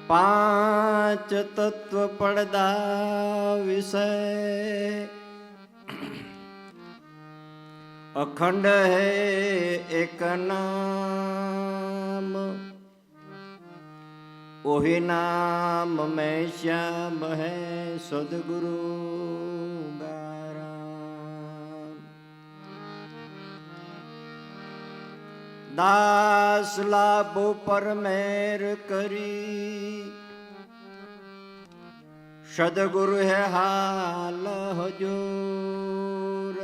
પાંચ તત્વ પડદા વિષય અખંડ હૈ એક નામ ઓહી નામ મેં શ્યામ હૈ સદગુરુ ગારામ દાસ લાભો પર મેર કરી સદગુરુ હે હાલ હજૂર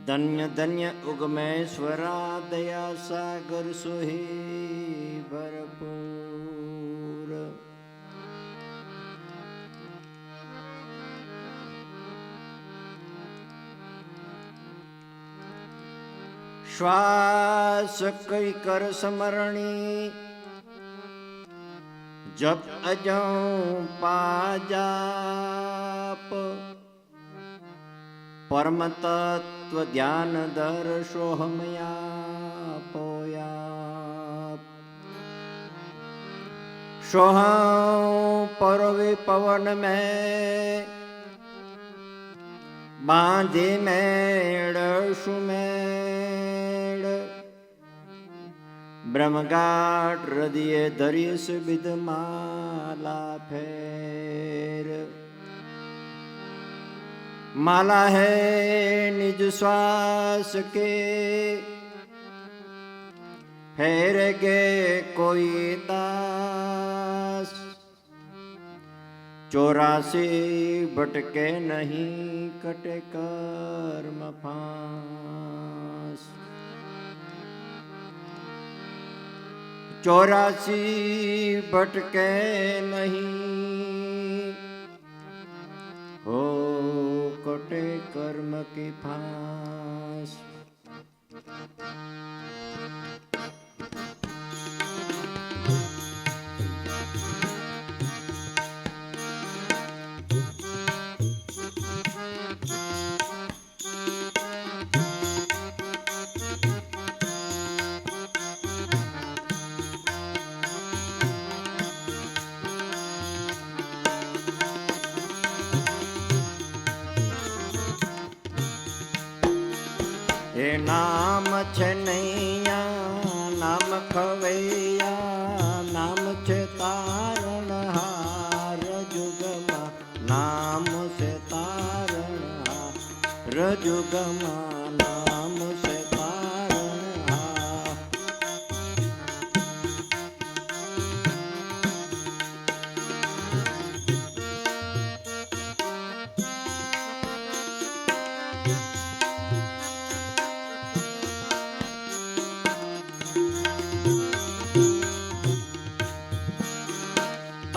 ધન્ય ધન્ય ઉગમેશ્વરા દયા સાગર સોહી ભરપૂર શ્વાસ કઈ કર સ્મરણી જપ અજઉં પાજાપ પરમ તત્વ ધ્યાન દર્શો હમયા પોયા સોહં પરવે પવન મેં બાંધે મેળ સુમેળ બ્રહ્મગાટ હૃદય ધરીશ વિધ માલા ફેર माला है निज श्वास के फेरगे कोई दास 84 भटके नहीं कटे कर्म फांस 84 भटके नहीं हो कटे कर्म की फांस એ નામ છે નૈયા નામ ખવૈયા નામ છે તારણહાર જુગમાં નામ છે તારણહાર જુગમાં નામ છે તારણહાર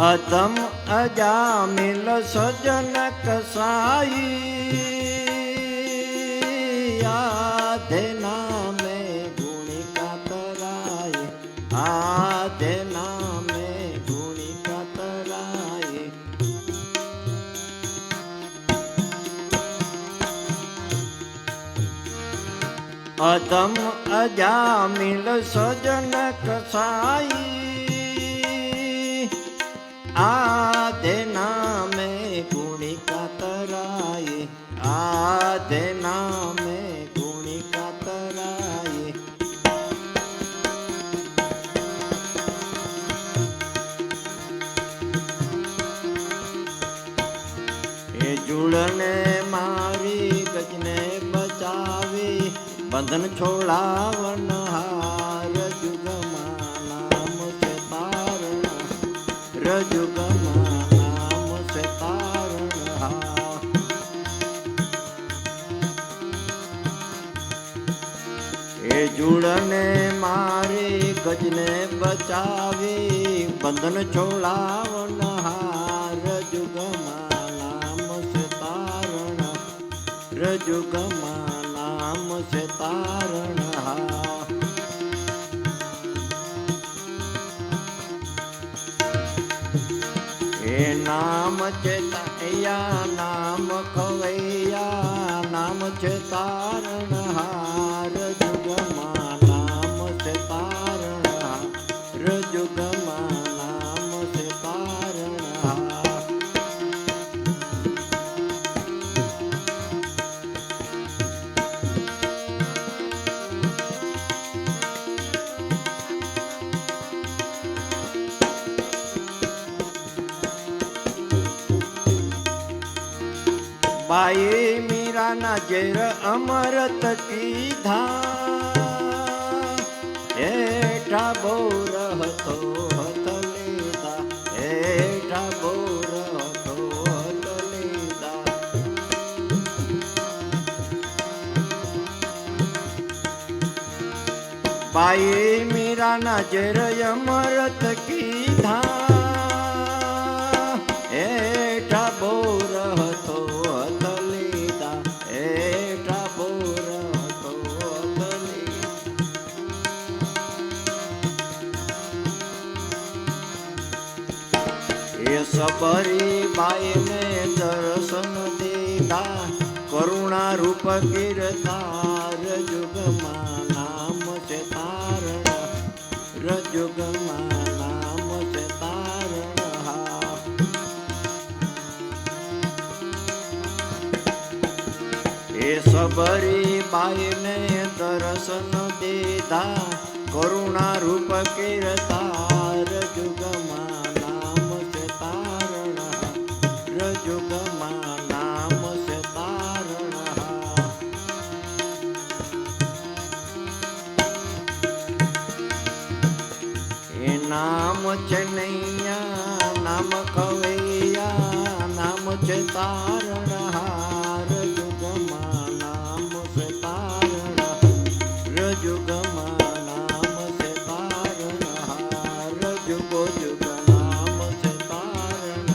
अदम अजामिल सजन कसाई आधे नामे गुणिका तराई आधे नामे गुणिका तराई अदम अजामिल सजन कसाई आधे नामे गुणिका तराई आधे नामे गुणिका तराई ए जुड़ने मारी गजने बचावे बंधन छोड़ावन हार जुगमा नाम से तारणा रजुगमा नाम से तारणहार ए जुड़ने मारे गजने बचावे बंधन छोड़ावनहार रजुगमा नाम से तारणा रजुगमा नाम से तारणहार ए नाम चेतैया नाम खवैया नाम છે તારણહાર જુગમાં નામ છે તારણહાર જુગમાં બાઈ મીરાના ઝેર અમૃત કીધા હેઠા બોર હતો હથ લીધા હેઠા બોર હતો હથ લીધા બાઈ મીરાના ઝેર અમૃત કીધા હેઠા બોર હતો હથ લીધા હેઠા બોર હતો હથ લીધા એ સબરી બાઈને દર્શન દીધા કરુણા રૂપ કીર્તાર જુગમાં નામ છે તારણ રજુગમાં નામ છે તારણ એ સબરી બાઈને દર્શન દીધા કરુણા રૂપ કીર્તાર રજુગમાં નામ છે તારણ રજુગમાં નામ છે તારણ એ નામ છે નૈયા નામ ખવૈયા નામ છે તારણ રજુગમાં નામ છે તારણ રજુગમાં નામ છે તારણ રજુગો જુગ નામ છે તારણ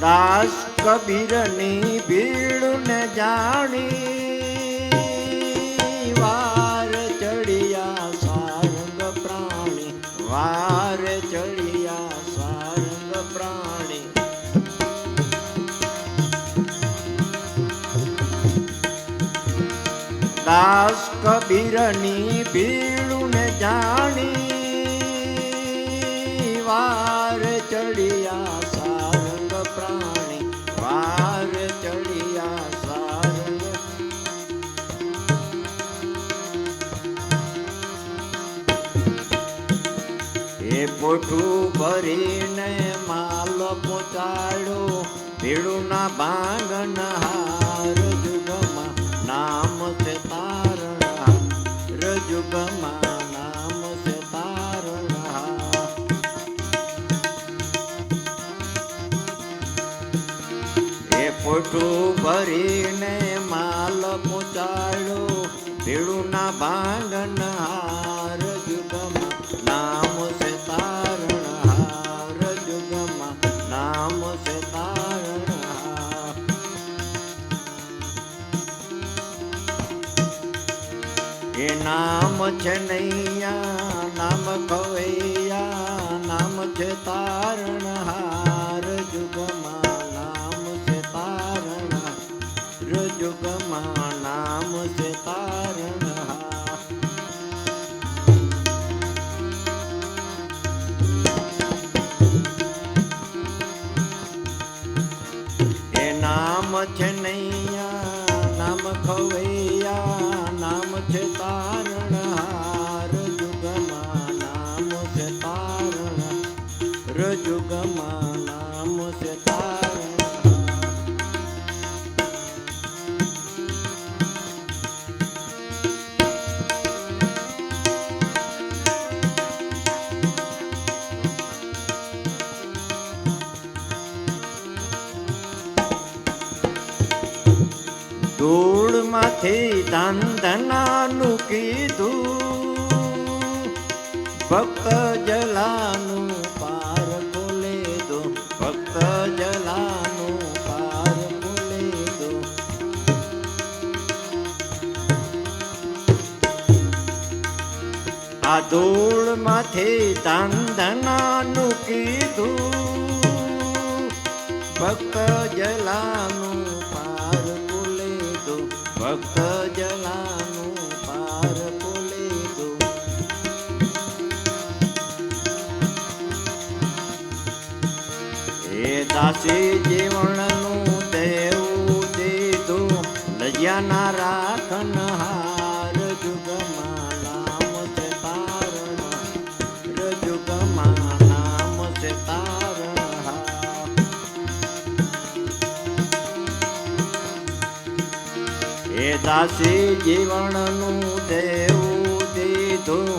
દાસ કબીરની ભીડ ને જાણી વાર ચડિયા સારંગ પ્રાણી વાર ચડિયા સારંગ પ્રાણી દાસ કબીરની ભીડ ને જાણી વાર ચડિયા સારંગ પ્રાણી વાર ચડિયા સારંગ એ પોઠું ભરીને માલ પહોંચાડ્યો ભીડુના ભાંગન હાર જુગમાં નામ છે તારણ રજુગમાં નામ છે તારણ એ પોઠું ભરીને માલ પહોંચાડ્યો ભીડુના ભાંગન હાર જુગમાં નામ છે તારણ રજુગમાં નામ છે તારણ એ નામ છે નૈયા નામ ખવૈયા નામ છે તારણ રજુગમાં નામ છે તારણ રજુગમાં નામ છે તારણ એ નામ છે નૈયા નામ ખવૈયા નામ છે તારણ રજુગમાં નામ છે તારણ રજુગમાં નામ છે તારણ ધૂળમાંથી ધંધનાનું કીધું ભક્ત જલાનું પાર ખોલે દો ભક્ત જલાનું પાર ખોલે દો આ ધૂળમાંથી ધંધનાનું કીધું ભક્ત જલાનું પાર ખોલે દો ભક્ત જલાનું પાર ખોલે દો એ દાસી જીવનનું દેવું દીધું લજ્યાના રાખનહાર જુગમાં નામ છે તારણહાર જુગમાં નામ છે તારણહાર એ દાસી જીવનનું દેવું દીધું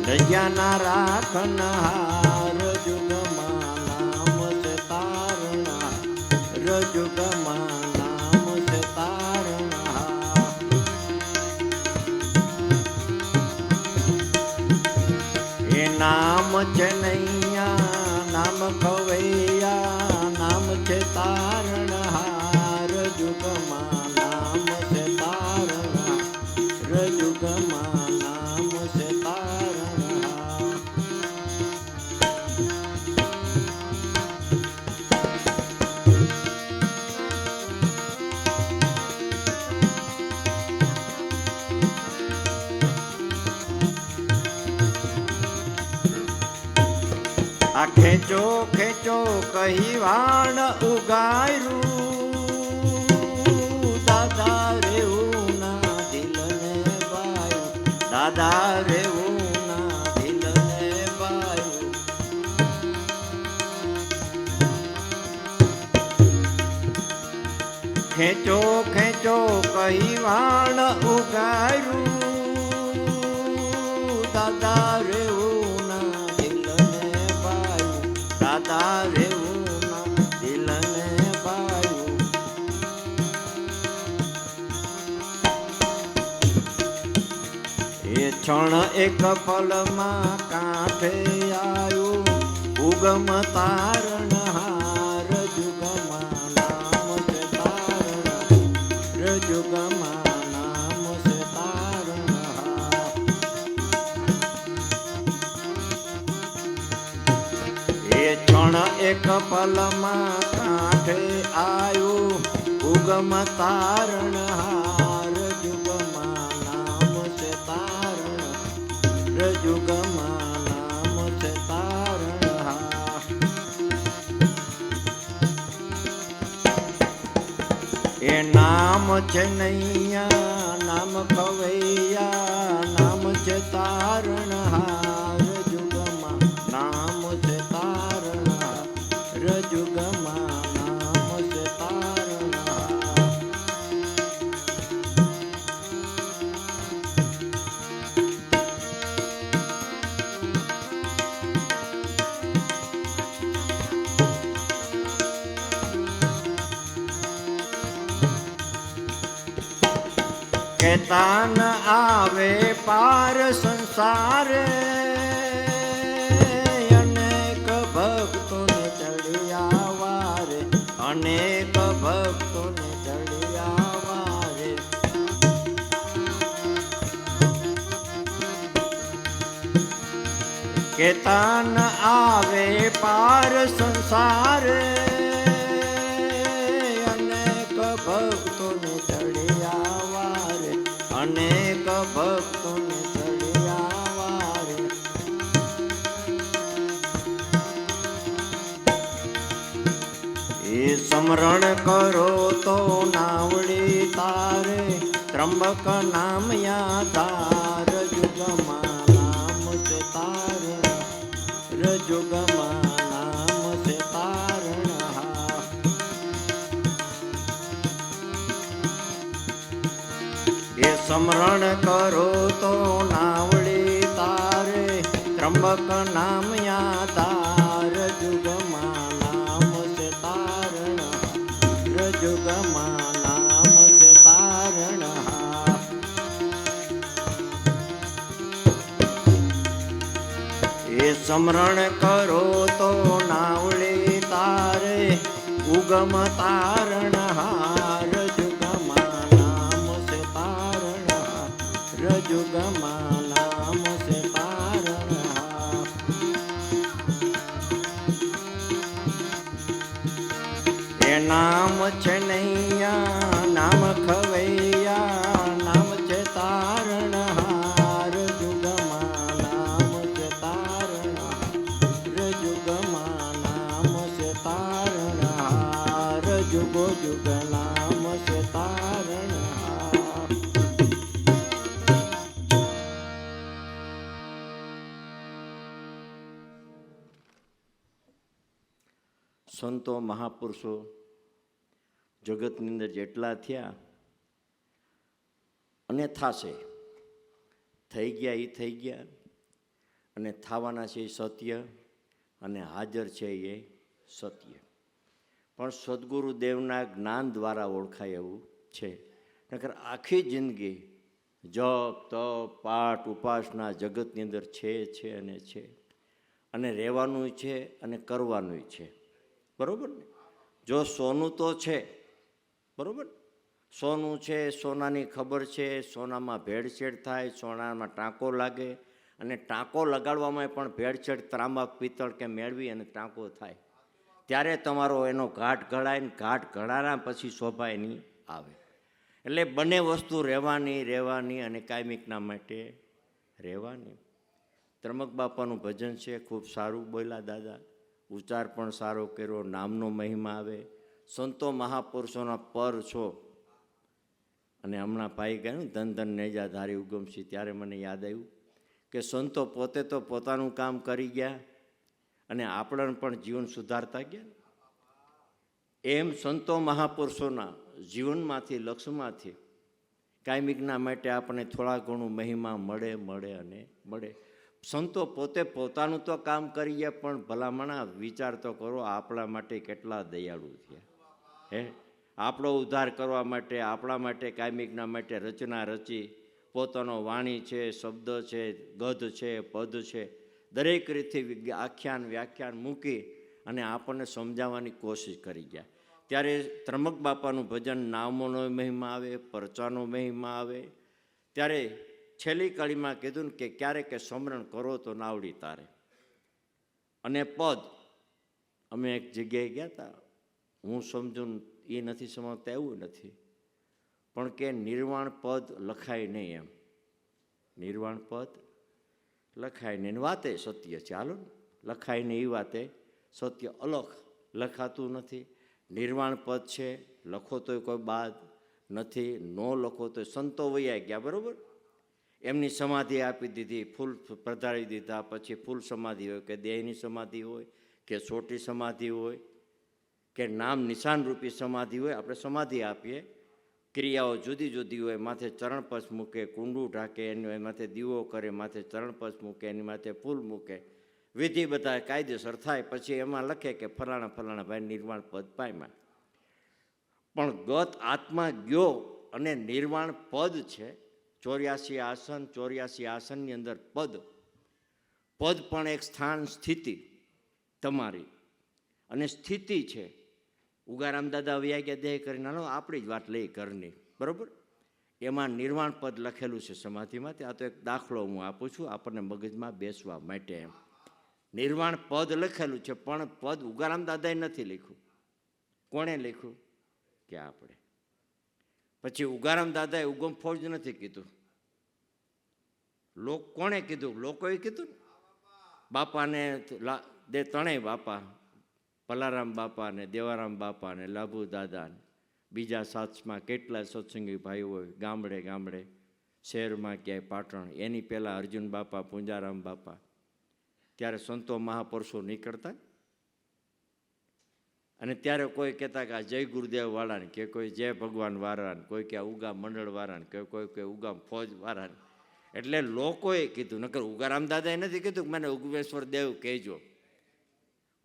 લજ્યાના રાખનહાર જુગમાં નામ છે તારણહાર જુગમાં નામ છે તારણહાર એ નામ છે નૈયા નામ ખવૈયા નામ છે તારણહાર જુગમાં નામ છે તારણહાર જુગમાં નામ છે તારણહાર આ ખેંચો ખેંચો કહી વાણ ઉગાયરું દાદા રેવું ના દિલને બાયું દાદા રેવું ના દિલને બાયું ખેંચો ખેંચો કહી વાણ ઉગાયરું દાદા રેવું ના દાદા રેવું ના દિલને બાયું એ ક્ષણ એક પલમાં કાંઠે આવ્યું ઉગમ તારણહાર જુગમાં નામ છે તારણહાર જુગમાં નામ છે તારણહાર એ ક્ષણ એક પલમાં કાંઠે આવ્યું ઉગમ તારણહાર જુગમાં નામ છે તારણહાર જુગમાં નામ છે તારણહાર એ નામ છે નૈયા નામ ખવૈયા નામ છે તારણહાર જુગમાં નામ છે તારણહાર જુગમાં નામ છે તારણહાર કેતા ન આવે પાર સંસારે અનેક ભક્તોને ચડ્યા વારે અનેક ભક્તોને ચડ્યા વારે કેતા ન આવે પાર સંસારે અનેક ભક્તોને ચડ્યા વારે અનેક ભક્તોને ચડ્યા વારે એ સ્મરણ કરો તો નાવડી તારે ત્રંબક નામ યાધાર જુગમાં નામ છે તારણહાર જુગમાં નામ છે તારણહાર એ સ્મરણ કરો તો નાવડી તારે ત્રંબક નામ યાધાર જુગમાં નામ છે તારણહાર જુગમાં નામ છે તારણહાર એ સ્મરણ કરો તો નાવડી તારે ઉગમ તારણહાર જુગમાં નામ છે તારણહાર જુગમાં નામ છે તારણહાર એ નામ છે નૈયા નામ ખવૈયા નામ છે તારણહાર જુગમાં નામ છે તારણહાર જુગમાં નામ છે તારણહાર સંતો મહાપુરુષો જગતની અંદર જેટલા થયા અને થાશે, થઈ ગયા એ થઈ ગયા, અને થવાના છે એ સત્ય, અને હાજર છે એ સત્ય. પણ સદગુરુદેવના જ્ઞાન દ્વારા ઓળખાય એવું છે. નકર આખી જિંદગી જપ તપ પાઠ ઉપાસના જગતની અંદર છે અને છે, અને રહેવાનું છે અને કરવાનું છે. બરાબર ને? જો સોનું તો છે, બરાબર, સોનું છે, સોનાની ખબર છે, સોનામાં ભેળસેળ થાય, સોનામાં ટાંકો લાગે, અને ટાંકો લગાડવામાં પણ ભેળસેળ ત્રાંબા પિત્તળ કે મેળવી અને ટાંકો થાય, ત્યારે તમારો એનો ઘાટ ઘડાય ને ઘાટ ઘડાના પછી શોભા એની આવે. એટલે બંને વસ્તુ રહેવાની અને કાયમિકના માટે રહેવાની. ત્રમક બાપાનું ભજન છે, ખૂબ સારું બોલ્યા દાદા, ઉચ્ચાર પણ સારો કર્યો, નામનો મહિમા આવે, સંતો મહાપુરુષોના પર છો. અને હમણાં ભાઈ કહ્યું ધન ધન નેજા ધારી ઉગમશી, ત્યારે મને યાદ આવ્યું કે સંતો પોતે તો પોતાનું કામ કરી ગયા અને આપણને પણ જીવન સુધારતા ગયા. એમ સંતો મહાપુરુષોના જીવનમાંથી લક્ષ્યમાંથી કાયમિકના માટે આપણને થોડા ઘણું મહિમા મળે. સંતો પોતે પોતાનું તો કામ કરી ગયા, પણ ભલામણા વિચાર તો કરો આપણા માટે કેટલા દયાળુ થયા. હે, આપણો ઉદ્ધાર કરવા માટે, આપણા માટે કાયમિકના માટે રચના રચી, પોતાનો વાણી છે, શબ્દ છે, ગધ છે, પદ છે, દરેક રીતે આખ્યાન વ્યાખ્યાન મૂકી અને આપણને સમજાવવાની કોશિશ કરી ગયા. ત્યારે ત્રમક બાપાનું ભજન નામોનો મહિમા આવે, પરચાનો મહિમા આવે. ત્યારે છેલ્લી કડીમાં કીધું ને કે ક્યારેક કે સ્મરણ કરો તો નાવડી તારે. અને પદ અમે એક જગ્યાએ ગયા હતા, હું સમજું એ નથી સમજતા એવું નથી, પણ કે નિર્વાણ પદ લખાય નહીં, એમ નિર્વાણ પદ લખાય નહીં. વાતે સત્ય છે, હાલો લખાય નહીં એ વાતે સત્ય, અલખ લખાતું નથી. નિર્વાણ પદ છે, લખો તોય કોઈ બાદ નથી, ન લખો તો સંતો વૈયા ગયા, બરાબર, એમની સમાધિ આપી દીધી, ફૂલ પધારી દીધા. પછી ફૂલ સમાધિ હોય કે દેહની સમાધિ હોય કે છોટી સમાધિ હોય કે નામ નિશાનરૂપી સમાધિ હોય, આપણે સમાધિ આપીએ. ક્રિયાઓ જુદી જુદી હોય, માથે ચરણપસ મૂકે, કુંડું ઢાંકે, એની માથે દીવો કરે, માથે ચરણપસ મૂકે, એની માથે ફૂલ મૂકે, વિધિ બધા કાયદેસર થાય. પછી એમાં લખે કે ફલાણા ભાઈ નિર્વાણ પદ પામ્યા. પણ ગત આત્મા ગયો અને નિર્વાણ પદ છે, 84 આસનની અંદર પદ પણ એક સ્થાન સ્થિતિ તમારી, અને સ્થિતિ છે. ઉગારામ દાદા વ્યા ગયા દેહ કરીને, આપણી જ વાત લઈ ઘરની, બરાબર, એમાં નિર્વાણ પદ લખેલું છે સમાધિમાં. આ તો એક દાખલો હું આપું છું આપણને મગજમાં બેસવા માટે. એમ નિર્વાણ પદ લખેલું છે, પણ પદ ઉગારામ દાદાએ નથી લખ્યું. કોણે લખ્યું? કે આપણે. પછી ઉગારામ દાદાએ ઉગમ ફોજ નથી કીધું, કોણે કીધું? લોકોએ કીધું. બાપાને ત્રણેય બાપા, પલારામ બાપા ને દેવારામ બાપા ને લાભુ દાદા ને બીજા સાથમાં કેટલાય સત્સંગી ભાઈઓ હોય, ગામડે શહેરમાં ક્યાંય પાટણ, એની પહેલાં અર્જુન બાપા, પૂંજારામ બાપા. ત્યારે સંતો મહાપુરુષો નીકળતા, અને ત્યારે કોઈ કહેતા કે આ જય ગુરુદેવ વાળાને, કે કોઈ જય ભગવાન વાળાને, કોઈ કે ઉગા મંડળ વાળાને, કે કોઈ કે ઉગા ફોજ વાળાને. એટલે લોકોએ કીધું, નકર ઉગારામ દાદાએ નથી કીધું કે મને ઉગમેશ્વર દેવ કહેજો.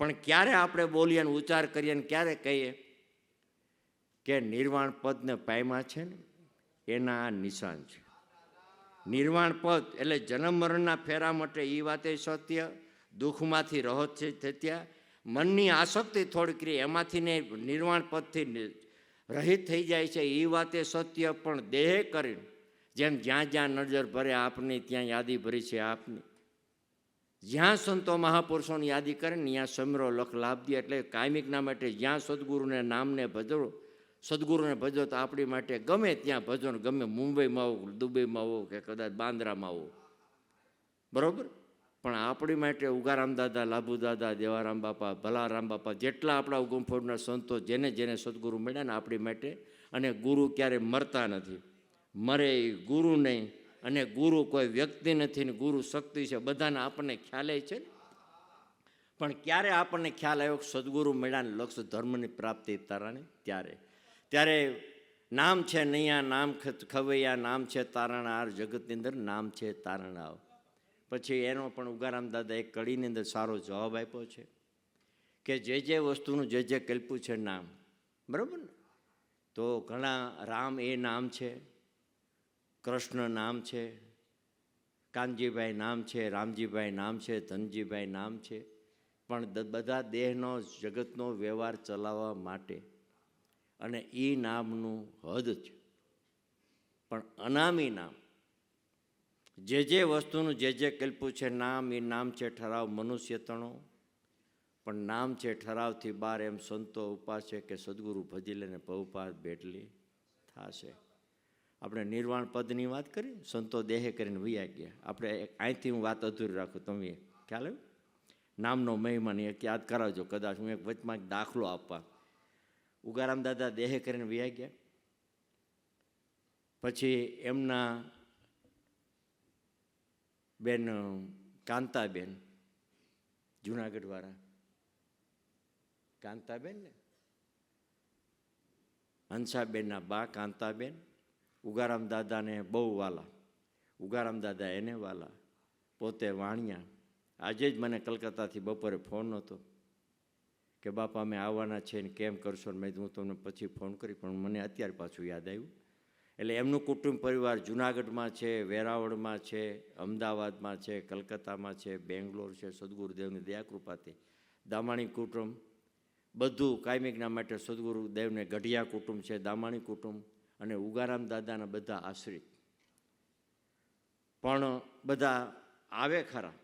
પણ ક્યારે આપણે બોલીએ ને ઉચ્ચાર કરીએ ને ક્યારે કહીએ કે નિર્વાણ પદને પામ્યા છે ને એના આ નિશાન છે. નિર્વાણ પદ એટલે જન્મ મરણના ફેરા માટે એ વાતે સત્ય, દુઃખમાંથી રહત છે થત્યા, મનની આસક્તિ થોડીક રહી એમાંથી ને નિર્વાણ પદથી રહિત થઈ જાય છે એ વાતે સત્ય. પણ દેહ કરીને જેમ જ્યાં નજર ભરે આપની ત્યાં યાદી ભરી છે આપની, જ્યાં સંતો મહાપુરુષોની યાદી કરે ને ત્યાં સમરો લખ લાભ દે. એટલે કાયમિકના માટે જ્યાં સદગુરુને નામને ભજો, સદગુરુને ભજો તો આપણી માટે ગમે ત્યાં ભજો ને, ગમે મુંબઈમાં આવો, દુબઈમાં આવો કે કદાચ બાંદ્રામાં આવો, બરાબર. પણ આપણી માટે ઉગારામ દાદા, લાભુ દાદા, દેવારામ બાપા, ભલારામ બાપા, જેટલા આપણા ઉગમફોડના સંતો જેને સદગુરુ મળ્યા ને આપણી માટે. અને ગુરુ ક્યારે મરતા નથી, મરે ગુરુ નહીં. અને ગુરુ કોઈ વ્યક્તિ નથી ને ગુરુ શક્તિ છે, બધાને આપણને ખ્યાલ છે. પણ ક્યારે આપણને ખ્યાલ આવ્યો કે સદગુરુ મળ્યા ને લક્ષ ધર્મની પ્રાપ્તિ તારાને? ત્યારે નામ છે નૈયા, નામ ખવૈયા, નામ છે તારણહાર, જગતની અંદર નામ છે તારણહાર. પછી એનો પણ ઉગારામ દાદા એક કડીની અંદર સારો જવાબ આપ્યો છે કે જે વસ્તુનું જે કલ્પ્યું છે નામ, બરાબર ને? તો ઘણા રામ એ નામ છે, કૃષ્ણ નામ છે, કાનજીભાઈ નામ છે, રામજીભાઈ નામ છે, ધનજીભાઈ નામ છે, પણ બધા દેહનો જગતનો વ્યવહાર ચલાવવા માટે અને એ નામનું હદ છે. પણ અનામી નામ, જે વસ્તુનું જે કલ્પ્યું છે નામ, એ નામ છે ઠરાવ મનુષ્ય તણો, પણ નામ છે ઠરાવથી બાર, એમ સંતો ઉપાસે કે સદગુરુ ભજી લઈને ભવપાર બેટલી થશે. આપણે નિર્વાણ પદની વાત કરી, સંતો દેહે કરીને વૈયા ગયા. આપણે અહીંથી હું વાત અધૂરી રાખું, તમે ખ્યાલ આવ્યો? નામનો મહિમાને એક યાદ કરાવજો કદાચ. હું એક વચમાં એક દાખલો આપવા. ઉગારામ દાદા દેહે કરીને વૈયા ગયા. પછી એમના બેન કાંતાબેન, જુનાગઢવાળા કાંતાબેન ને, હંસાબેનના બા કાંતાબેન ઉગારામ દાદાને બહુ વાલા, ઉગારામ દાદા એને વાલા, પોતે વાણિયા. આજે જ મને કલકત્તાથી બપોરે ફોન હતો કે બાપા અમે આવવાના છે ને કેમ કરશો ને? મેં હું તમને પછી ફોન કરી, પણ મને અત્યારે પાછું યાદ આવ્યું. એટલે એમનું કુટુંબ પરિવાર જુનાગઢમાં છે, વેરાવળમાં છે, અમદાવાદમાં છે, કલકત્તામાં છે, બેંગ્લોર છે. સદગુરુદેવની દયાકૃપાથી દામાણી કુટુંબ બધું કાયમિકના માટે સદગુરુદેવને ગઢિયા કુટુંબ છે, દામાણી કુટુંબ અને ઉગારામ દાદાના બધા આશ્રિત. પણ બધા આવે ખરા,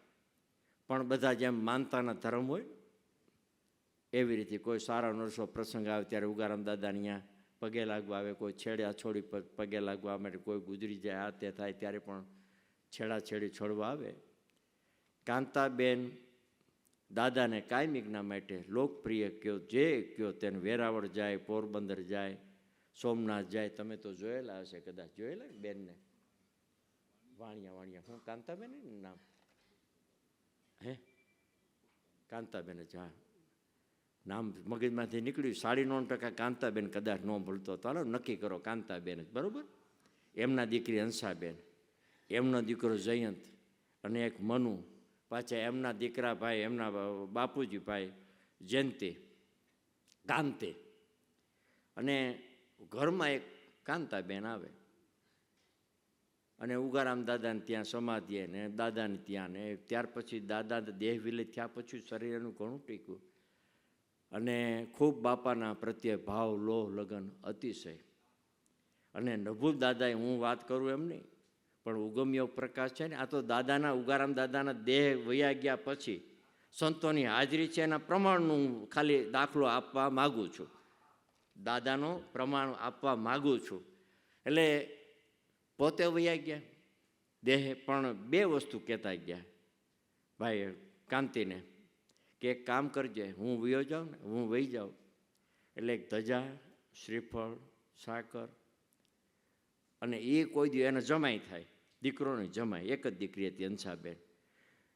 પણ બધા જેમ માનતાના ધર્મ હોય એવી રીતે કોઈ સારા નરસો પ્રસંગ આવે ત્યારે ઉગારામ દાદાને અહીંયા પગે લાગવા આવે, કોઈ છેડા છોડી પગે લાગવા માટે, કોઈ ગુજરી જાય આ તે થાય ત્યારે પણ છેડાછેડી છોડવા આવે. કાંતાબેન દાદાને કાયમિકના માટે લોકપ્રિય કયો, જે કયો તેને વેરાવળ જાય, પોરબંદર જાય, સોમનાથ જાય. તમે તો જોયેલા હશે કદાચ, જોયેલા ને બેનને? વાણિયા હું કાંતાબેન નામ હે? કાંતાબેન જ, હા, નામ મગજમાંથી નીકળ્યું. 99% કાંતાબેન કદાચ ન ભૂલતો તો હાલો નક્કી કરો કાંતાબેન જ, બરાબર? એમના દીકરી હંસાબેન, એમનો દીકરો જયંત અને એક મનુ, પાછા એમના દીકરા ભાઈ, એમના બાપુજી ભાઈ જયંતિ, કાંતે, અને ઘરમાં એક કાંતાબેન આવે. અને ઉગારામ દાદાને ત્યાં સમાધિએ ને દાદાને ત્યાં ને ત્યાર પછી દાદા દેહ વિલય થયા પછી શરીરનું ઘણું ટીક્યું અને ખૂબ બાપાના પ્રત્યે ભાવ, લોહ, લગન અતિશય. અને નભુલ દાદાએ, હું વાત કરું એમ નહીં, પણ ઉગમયોગ પ્રકાશ છે ને, આ તો દાદાના ઉગારામ દાદાના દેહ વયા ગયા પછી સંતોની હાજરી છે એના પ્રમાણનું હું ખાલી દાખલો આપવા માગું છું, દાદાનો પ્રમાણ આપવા માગું છું. એટલે પોતે વયા ગયા દેહ, પણ બે વસ્તુ કહેતા ગયા ભાઈ કાંતિને કે એક કામ કરજે, હું વયો જાઉં ને, હું વહી જાઉં એટલે એક ધજા, શ્રીફળ, સાકર, અને એ કોઈ દી એને જમાઈ થાય, દીકરોને જમાય. એક જ દીકરી હતી હંસાબેન.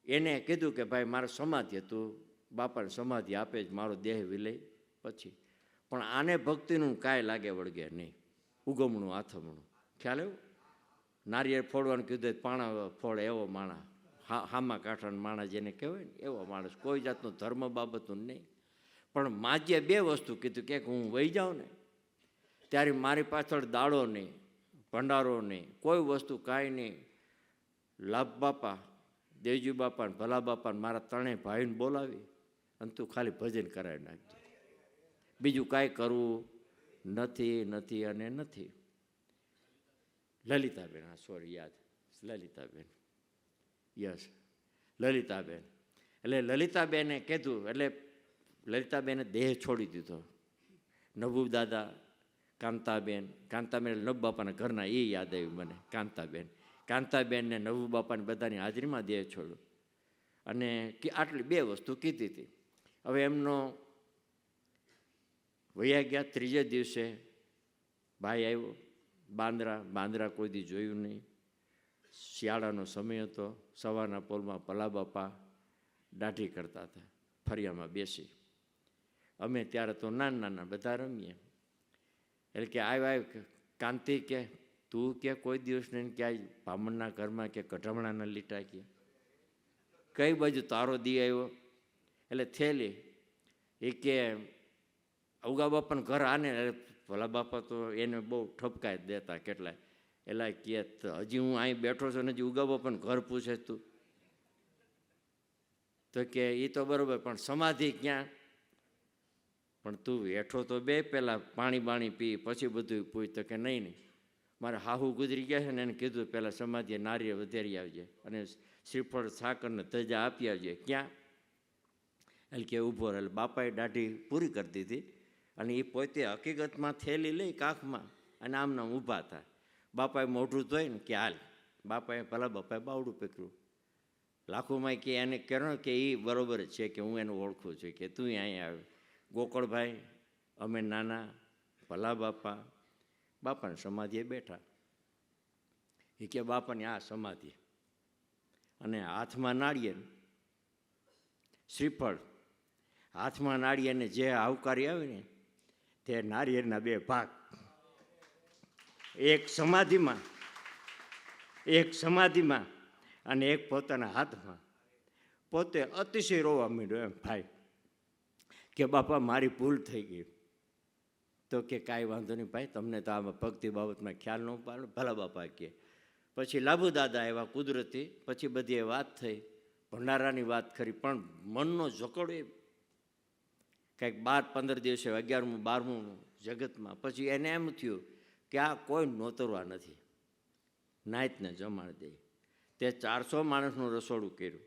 એને કીધું કે ભાઈ મારે સમાધિ હતું, બાપાને સમાધિ આપે જ મારો દેહ વિલય પછી. પણ આને ભક્તિનું કાંઈ લાગે વળગે નહીં, ઉગમણું આથમણું. ખ્યાલ આવ્યો? નારિયેળ ફોડવાનું કીધું, પાણા ફોડ એવો માણસ, હામા કાંઠાનો માણસ જેને કહેવાય ને એવો માણસ, કોઈ જાતનું ધર્મ બાબતનું નહીં. પણ માજીએ બે વસ્તુ કીધું કે હું વહી જાઉં ને ત્યારે મારી પાછળ દાડો નહીં, ભંડારો નહીં, કોઈ વસ્તુ કાંઈ નહીં. લાભ બાપા, દેવજી બાપા, ભલા બાપા, મારા ત્રણેય ભાઈને બોલાવી અને તું ખાલી ભજન કરાવી નાખજે, બીજું કાંઈ કરવું નથી અને નથી. લલિતાબેન, હા સોરી યાદ, લલિતાબેન, યસ લલિતાબેન. એટલે લલિતાબેને કીધું, એટલે લલિતાબેને દેહ છોડી દીધો. નભુ દાદા, કાંતાબેન નભુ બાપાના ઘરના, એ યાદ આવ્યું મને. કાંતાબેનને નભુ બાપાની બધાની હાજરીમાં દેહ છોડ્યો. અને આટલી બે વસ્તુ કીધી હતી. હવે એમનો વયા ગયા. ત્રીજે દિવસે ભાઈ આવ્યો બાંદ્રા કોઈ દી જોયું નહીં. શિયાળાનો સમય હતો. સવારના પોલમાં ભલા બાપા દાઢી કરતા હતા. ફરિયામાં બેસી. અમે ત્યારે તો નાના નાના બધા રમીએ. એટલે કે આવ્યા કાંતિ કે તું કે કોઈ દિવસ નહીં ક્યાંય બ્રાહ્મણના ઘરમાં કે કઢમણાના લીટા કે કઈ બાજુ તારો દી આવ્યો? એટલે થેલી એ કે ઉગા બાપાને ઘર આને. ભલા બાપા તો એને બહુ ઠપકાઈ દેતા કેટલાય. એટલે કે હજી હું અહીં બેઠો છું ને હજી ઉગા બાપાને ઘર પૂછે તું? તો કે એ તો બરાબર, પણ સમાધિ ક્યાં? પણ તું બેઠો તો બે પહેલાં પાણી બાણી પી પછી બધું પૂછ. તો કે નહીં નહીં, મારે હાહુ ગુજરી ગયા છે ને એને કીધું પહેલાં સમાધિએ નારીએ વધારી આવજે અને શ્રીફળ સાકરને ધજા આપી આવજે. ક્યાં? એટલે કે ઊભો રહે. એટલે બાપાએ દાઢી પૂરી કરી દીધી અને એ પોતે હકીકતમાં થેલી લઈ કાખમાં અને આમના ઊભા થાય. બાપાએ મોઢું ધોઈ ને કે હાલ. બાપાએ ભલા બાપાએ બાવડું પકડ્યું. લાખુમાં કે એને કહો કે એ બરાબર જ છે કે હું એને ઓળખું છું કે તું અહીંયા આવે. ગોકળભાઈ અમે નાના ભલા બાપા બાપાને સમાધિએ બેઠા. એ કે બાપાની આ સમાધિ અને હાથમાં નાળિયેર શ્રીફળ, હાથમાં નાળિયેરને જે આવકારી આવે ને તે નાળિયેરના બે ભાગ, એક સમાધિમાં અને એક પોતાના હાથમાં. પોતે અતિશય રોવા માંડ્યો એમ ભાઈ કે બાપા મારી ભૂલ થઈ ગઈ. તો કે કાંઈ વાંધો નહીં ભાઈ, તમને તો આમાં ભક્તિ બાબતમાં ખ્યાલ ન પાડો. ભલા બાપા કે પછી લાભુ દાદા આવ્યા કુદરતી. પછી બધી એ વાત થઈ, ભંડારાની વાત કરી, પણ મનનો ઝઘડો એ કંઈક 12-15 દિવસે 11મું 12મું જગતમાં. પછી એને એમ થયું કે આ કોઈ નોતરવા નથી, નાયતને જમાડ દે. તે 400 માણસનું રસોડું કર્યું.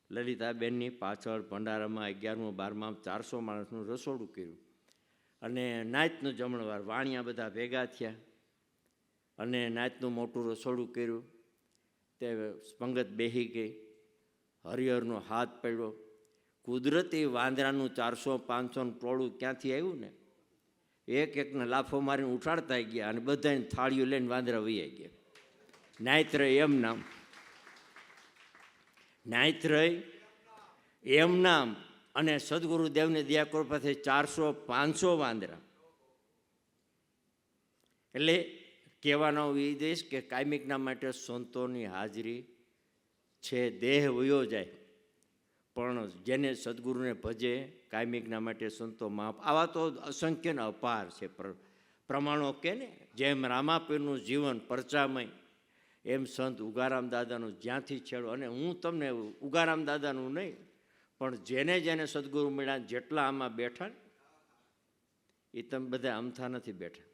લલિતાબેનની પાછળ ભંડારામાં 11મું 12માં 400 માણસનું રસોડું કર્યું અને નાયતનું જમણવાર. વાણિયા બધા ભેગા થયા અને નાયતનું મોટું રસોડું કર્યું. તે પંગત બેસી ગઈ, હરિહરનો હાથ પડ્યો. કુદરતી વાંદરાનું 400-500 ટોળું ક્યાંથી આવ્યું ને, એકને લાફો મારીને ઉઠાડતા ગયા અને બધાને થાળીઓ લઈને વાંદરા વહી ગયા. નાયત રહી એમ નામ, નાયત રહી એમ નામ. અને સદગુરુદેવને દયા કૃપાથી 400-500 વાંદરા. એટલે કહેવાનો વિદેશ કે કાયમિકના માટે સંતોની હાજરી છે. દેહ વયો જાય પણ જેને સદગુરુને ભજે કાયમિકના માટે સંતો મહા. આવા તો અસંખ્ય ને અપાર છે પ્રમાણો કે ને. જેમ રામાપીરનું જીવન પરચામય એમ સંત ઉગારામ દાદાનું જ્યાંથી છેડો. અને હું તમને ઉગારામ દાદાનું નહીં પણ જેને જેને સદગુરુ મળ્યા જેટલા આમાં બેઠા ને એ તમે બધા અમથા નથી બેઠા.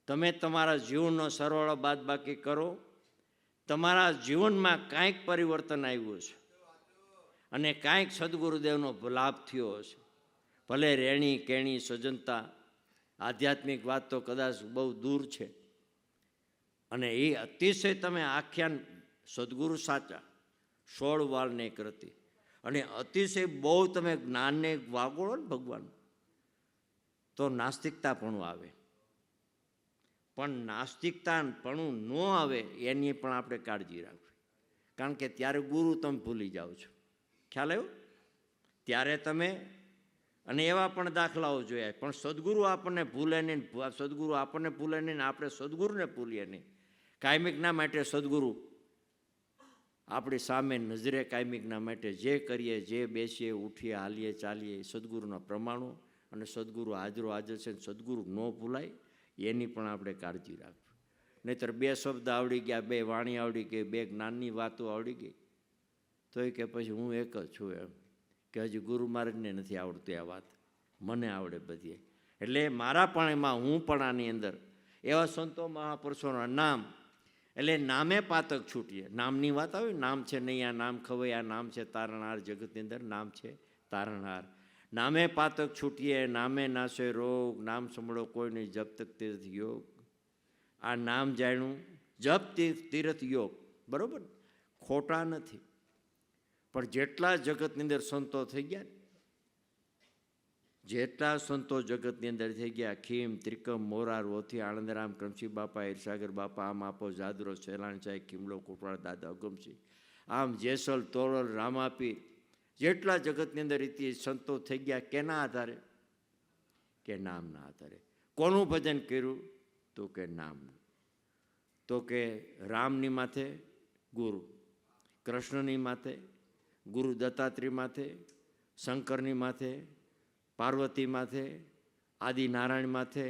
તમે તમારા જીવનનો સરવાળો બાદ બાકી કરો, તમારા જીવનમાં કાંઈક પરિવર્તન આવ્યું છે અને કાંઈક સદગુરુદેવનો લાભ થયો હશે. ભલે રેણી કેણી સજનતા આધ્યાત્મિક વાત તો કદાચ બહુ દૂર છે અને એ અતિશય તમે આખ્યાન સદગુરુ સાચા 16 વાળને કરતી અને અતિશય બહુ તમે જ્ઞાનને વાગોળો ને ભગવાન તો નાસ્તિકતાપણું આવે. પણ નાસ્તિકતાપણું ન આવે એની પણ આપણે કાળજી રાખવી. કારણ કે ત્યારે ગુરુ તમે ભૂલી જાઓ છો. ખ્યાલ આવ્યો? ત્યારે તમે અને એવા પણ દાખલાઓ જોયા. પણ સદગુરુ આપણને ભૂલે નહીં, સદગુરુ આપણને ભૂલે નહીં, આપણે સદગુરુને ભૂલીએ નહીં. કાયમિકના માટે સદગુરુ આપણી સામે નજરે કાયમિકના માટે જે કરીએ, જે બેસીએ, ઉઠીએ, હાલીએ, ચાલીએ સદગુરુના પ્રમાણો અને સદગુરુ હાજરો હાજર છે. સદગુરુ ન ભૂલાય એની પણ આપણે કાળજી રાખવી. નહીંતર 2 શબ્દ આવડી ગયા, 2 વાણી આવડી ગઈ, 2 જ્ઞાનની વાતો આવડી ગઈ તો એ કે પછી હું એક જ છું એમ કે હજી ગુરુ મહારાજને નથી આવડતું આ વાત, મને આવડે બધી. એટલે મારા પણ એમાં હું પણ આની અંદર એવા સંતો મહાપુરુષોના નામ એટલે નામે પાતક છૂટીએ. નામની વાત આવે, નામ છે નહીં આ નામ ખવાય, આ નામ છે તારણહાર. જગતની અંદર નામ છે તારણહાર. નામે પાતક છૂટીએ, નામે નાશે રોગ, નામ સંભળો કોઈ નહીં જપ તક તીર્થ યોગ. આ નામ જાણ્યું જપ તીર્થ યોગ, બરાબર, ખોટા નથી. પણ જેટલા જગતની અંદર સંતો થઈ ગયા, જેટલા સંતો જગતની અંદર થઈ ગયા, ખીમ, ત્રિકમ, મોરાર, ઓથી, આનંદરામ, ક્રમસિંહ બાપા, ઈરસાગર બાપા, આમ આપો, જાદરો, સહેલાણ સાહેબ, ખીમલો, કોટવાળ દાદા, અગમસિંહ, આમ જેસલ, તોરલ, રામાપીર, જેટલા જગતની અંદર ઇતિ સંતો થઈ ગયા કેના આધારે? કે નામના આધારે. કોનું ભજન કર્યું? તો કે નામનું. તો કે રામની માથે ગુરુ, કૃષ્ણની માથે ગુરુ દત્તાત્રેય માથે, શંકરની માથે, પાર્વતી માથે, આદિનારાયણ માથે,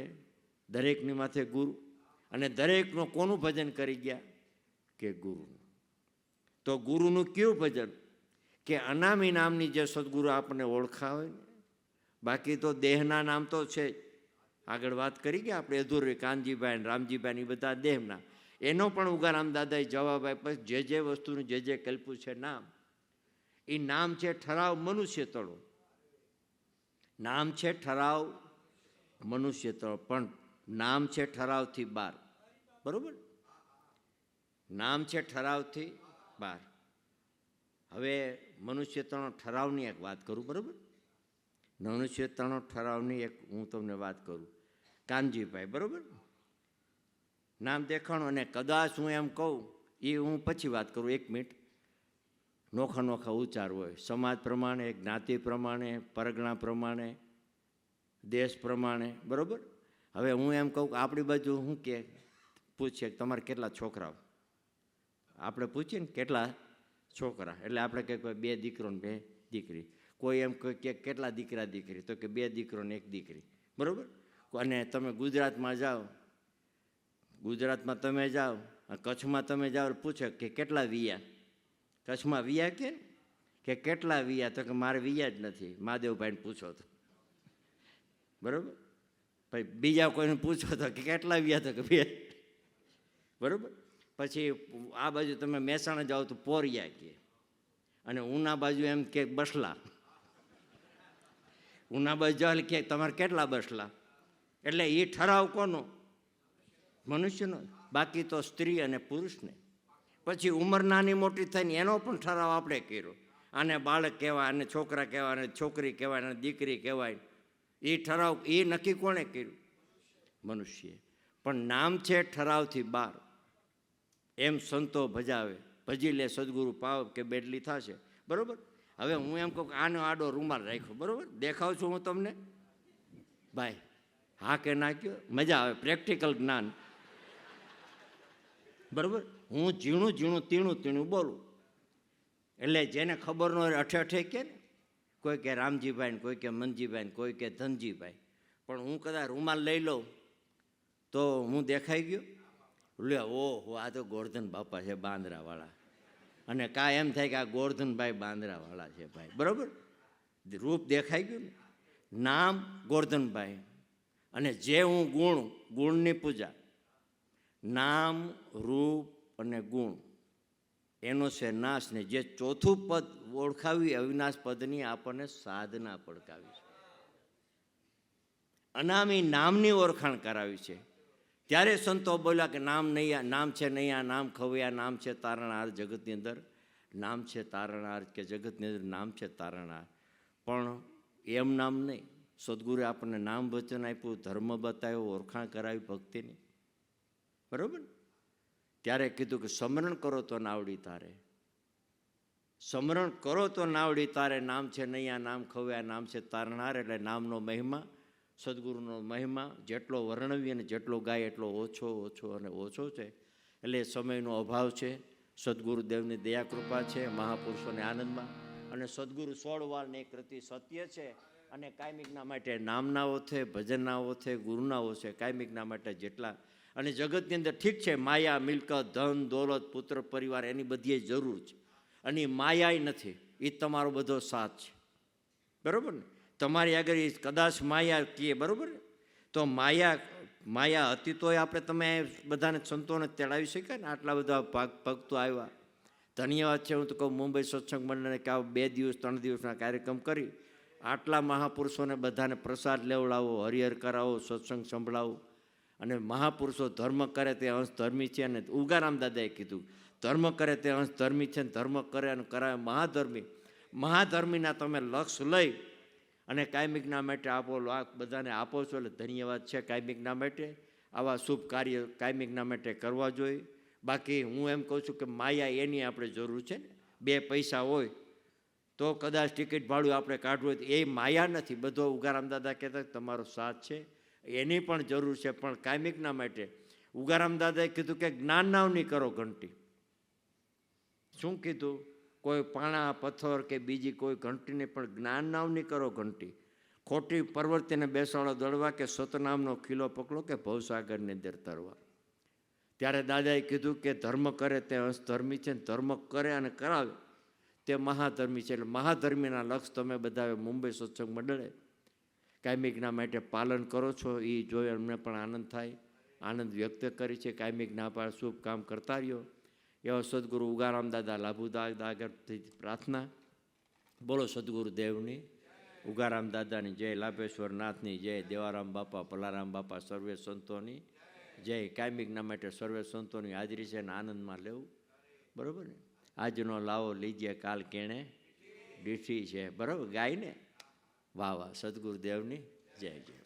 દરેકની માથે ગુરુ. અને દરેકનો કોનું ભજન કરી ગયા? કે ગુરુનું. તો ગુરુનું કયું ભજન? કે અનામી નામની જે સદગુરુ આપણને ઓળખાવે ને, બાકી તો દેહના નામ તો છે જ. આગળ વાત કરી ગયા આપણે અધૂરી, કાનજીભાઈ, રામજીભાઈ, એ બધા દેહના. એનો પણ ઉગારામ દાદાએ જવાબ આપ્યો. જે જે વસ્તુનું જે કલ્પ્યું છે નામ, એ નામ છે ઠરાવ મનુષ્ય તળો. નામ છે ઠરાવ મનુષ્ય તળો, પણ નામ છે ઠરાવથી બાર. બરોબર? નામ છે ઠરાવથી બાર. હવે મનુષ્ય તણો ઠરાવની એક વાત કરું. બરાબર? મનુષ્ય તણો ઠરાવની એક હું તમને વાત કરું. કાનજીભાઈ, બરાબર, નામ દેખાણું. અને કદાચ હું એમ કહું, એ હું પછી વાત કરું, 1 મિનિટ. નોખા નોખા ઉચ્ચાર હોય, સમાજ પ્રમાણે, જ્ઞાતિ પ્રમાણે, પરગણા પ્રમાણે, દેશ પ્રમાણે. બરાબર? હવે હું એમ કહું કે આપણી બાજુ શું કે પૂછીએ તમારે કેટલા છોકરાઓ? આપણે પૂછીએ ને કેટલા છોકરા, એટલે આપણે કહે 2 દીકરો ને 2 દીકરી. કોઈ એમ કહે કે કેટલા દીકરા દીકરી, તો કે 2 દીકરો ને 1 દીકરી. બરાબર? અને તમે ગુજરાતમાં જાઓ, ગુજરાતમાં તમે જાઓ, કચ્છમાં તમે જાઓ, પૂછે કે કેટલા વિયા? કચ્છમાં વિયા કે કેટલા વિયા? તો કે મારે વિયા જ નથી, મહાદેવભાઈને પૂછો તો. બરાબર? પછી બીજા કોઈને પૂછો તો કે કેટલા વિયા? તો કે 2. બરાબર? પછી આ બાજુ તમે મહેસાણા જાઓ તો પોરિયા કહે, અને ઉના બાજુ એમ કે બસલા. ઉના બાજુ જાઓ કે તમારે કેટલા બસલા? એટલે એ ઠરાવ કોનો? મનુષ્યનો. બાકી તો સ્ત્રી અને પુરુષને. પછી ઉંમર નાની મોટી થઈને એનો પણ ઠરાવ આપણે કર્યો. આને બાળક કહેવાય, આને છોકરા કહેવાય, આને છોકરી કહેવાય, આને દીકરી કહેવાય. એ ઠરાવ એ નક્કી કોણે કર્યું? મનુષ્યએ. પણ નામ છે ઠરાવથી બાર. એમ સંતો ભજાવે, ભજી લે સદગુરુ પાવ કે બેડલી થશે. બરાબર? હવે હું એમ કહું કે આનો આડો રૂમાલ રાખ્યો. બરાબર? દેખાવ છું હું તમને ભાઈ? હા કે ના કયો? મજા આવે, પ્રેક્ટિકલ જ્ઞાન. બરાબર? હું ઝીણું ઝીણું તીણું તીણું બોલું, એટલે જેને ખબર ન હોય અઠે અઠે કે ને, કોઈ કે રામજીભાઈ ને, કોઈ કે મનજીભાઈ ને, કોઈ કે ધનજીભાઈ. પણ હું કદાચ રૂમાલ લઈ લઉં તો હું દેખાઈ ગયો? લે, ઓહો, આ તો ગોરધન બાપા છે બાંદ્રાવાળા. અને કાં એમ થાય કે આ ગોરધનભાઈ બાંદ્રાવાળા છે ભાઈ. બરાબર? રૂપ દેખાઈ ગયું ને. નામ ગોરધનભાઈ, અને જે હું ગુણની પૂજા. નામ, રૂપ અને ગુણ એનો છે નાશ. ને જે ચોથું પદ ઓળખાવી, અવિનાશ પદની આપણને સાધના પડકાવી છે. અનામી નામની ઓળખાણ કરાવી છે. ત્યારે સંતો બોલ્યા કે નામ નહીં, નામ છે નૈયા, નામ ખવૈયા, નામ છે તારણહાર. જગતની અંદર નામ છે તારણહાર, કે જગતની અંદર નામ છે તારણહાર. પણ એમ નામ નહીં. સદગુરુએ આપણને નામ વચન આપ્યું, ધર્મ બતાવ્યો, ઓળખાણ કરાવી ભક્તિની. બરાબર? ત્યારે કીધું કે સ્મરણ કરો તો નાવડી તારે. સ્મરણ કરો તો નાવડી તારે. નામ છે નૈયા, નામ ખવૈયા, નામ છે તારણહાર. એટલે નામનો મહિમા, સદગુરુનો મહિમા જેટલો વર્ણવીએ અને જેટલો ગાય એટલો ઓછો અને ઓછો છે. એટલે સમયનો અભાવ છે. સદગુરુદેવની દયા કૃપા છે, મહાપુરુષોને આનંદમાં. અને સદગુરુ 16 વારની કૃતિ સત્ય છે. અને કાયમિકના માટે નામનાઓ છે, ભજનનાઓ છે, ગુરુનાઓ છે, કાયમિકના માટે જેટલા. અને જગતની અંદર ઠીક છે, માયા, મિલકત, ધન, દોલત, પુત્ર, પરિવાર, એની બધી જરૂર છે. અને માયા નથી, એ તમારો બધો સાથ છે. બરાબર ને? તમારી આગળ કદાચ માયા કહીએ, બરાબર, તો માયા હતી તો આપણે તમે બધાને સંતોને તેડાવી શક્યા ને. આટલા બધા ભક્તો આવ્યા, ધન્યવાદ છે. હું તો કહું મુંબઈ સત્સંગ મંડળને કે 2 દિવસ 3 દિવસના કાર્યક્રમ કરી આટલા મહાપુરુષોને બધાને પ્રસાદ લેવડાવો, હરિહર કરાવો, સત્સંગ સંભળાવો. અને મહાપુરુષો ધર્મ કરે તે અંશ ધર્મી છે. અને ઉગારામ દાદાએ કીધું ધર્મ કરે તે અંશ ધર્મી છે, ને ધર્મ કરે અને કરાવે મહાધર્મી. મહાધર્મીના તમે લક્ષ લઈ અને કાયમિકના માટે આપો, બધાને આપો છો, એટલે ધન્યવાદ છે. કાયમિકના માટે આવા શુભ કાર્ય કાયમિકના માટે કરવા જોઈએ. બાકી હું એમ કહું છું કે માયા એની આપણે જરૂર છે ને. 2 પૈસા હોય તો કદાચ ટિકિટ ભાડું આપણે કાઢવું હોય તો એ માયા નથી. બધો ઉગારામ દાદા કહેતા તમારો સાથ છે, એની પણ જરૂર છે, પણ કાયમિકના માટે ઉગારામ દાદાએ કીધું કે જ્ઞાનનાવની કરો ઘંટી. શું કીધું? કોઈ પાણા પથ્થર કે બીજી કોઈ ઘંટીને પણ જ્ઞાનનાવની કરો ઘંટી. ખોટી પ્રવૃત્તિને બેસાડો દળવા કે સતનામનો ખીલો પકડો કે ભવસાગરની અંદર તરવા. ત્યારે દાદાએ કીધું કે ધર્મ કરે તે અંશ ધર્મી છે, ધર્મ કરે અને કરાવે તે મહાધર્મી છે. એટલે મહાધર્મીના લક્ષ તમે બધા મુંબઈ સત્સંગ મંડળે કાયમિકના માટે પાલન કરો છો, એ જોઈ અમને પણ આનંદ થાય, આનંદ વ્યક્ત કરી છે. કાયમિકના પર શુભ કામ કરતા રહ્યો એવા સદગુરુ ઉગારામ દાદા લાભુ દાદા આગળથી પ્રાર્થના. બોલો સદગુરુ દેવની, ઉગારામ દાદાની જય, લાભેશ્વર નાથની જય, દેવારામ બાપા, ભલારામ બાપા, સર્વે સંતોની જય. કાયમિકના માટે સર્વે સંતોની હાજરી છે અને આનંદમાં લેવું. બરાબર ને? આજનો લાવો લીજે કાલ કેણે દીઠી છે. બરાબર ગાય ને? વાહ વાહ, સદગુરુદેવની જય જય.